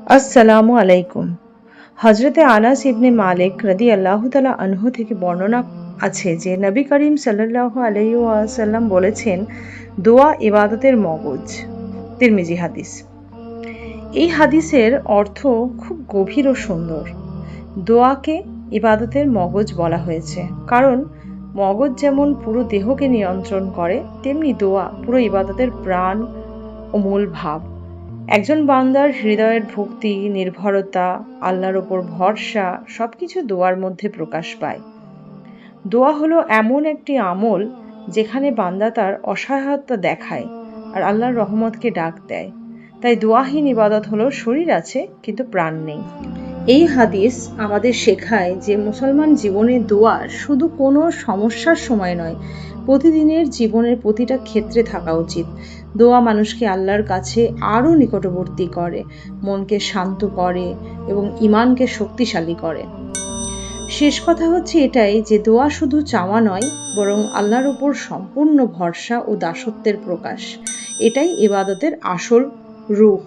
আসসালামু আলাইকুম। হজরতে আনাস ইবনে মালিক রাদিয়াল্লাহু তাআলা আনহু থেকে বর্ণনা আছে যে নবী করিম সাল্লাল্লাহু আলাইহি ওয়াসাল্লাম বলেছেন, দোয়া ইবাদতের মগজ। তিরমিজি হাদিস। এই হাদিসের অর্থ খুব গভীর ও সুন্দর। দোয়াকে ইবাদতের মগজ বলা হয়েছে, কারণ মগজ যেমন পুরো দেহকে নিয়ন্ত্রণ করে, তেমনি দোয়া পুরো ইবাদতের প্রাণ ও মূল ভাব। একজন বান্দার হৃদয়ের ভক্তি, নির্ভরতা, আল্লাহর ওপর ভরসা সবকিছু দোয়ার মধ্যে প্রকাশ পায়। দোয়া হলো এমন একটি আমল যেখানে বান্দা তার অসহায়তা দেখায় আর আল্লাহর রহমতকে ডাক দেয়। তাই দোয়াহীন ইবাদত হলো শরীর আছে কিন্তু প্রাণ নেই। এই হাদিস আমাদের শেখায় যে মুসলমান জীবনে দোয়া শুধু কোনো সমস্যার সময় নয়, প্রতিদিনের জীবনের প্রতিটা ক্ষেত্রে থাকা উচিত। দোয়া মানুষকে আল্লাহর কাছে আরও নিকটবর্তী করে, মনকে শান্ত করে এবং ঈমানকে শক্তিশালী করে। শেষ কথা হচ্ছে এটাই যে দোয়া শুধু চাওয়া নয়, বরং আল্লাহর উপর সম্পূর্ণ ভরসা ও দাসত্বের প্রকাশ। এটাই ইবাদতের আসল রূহ।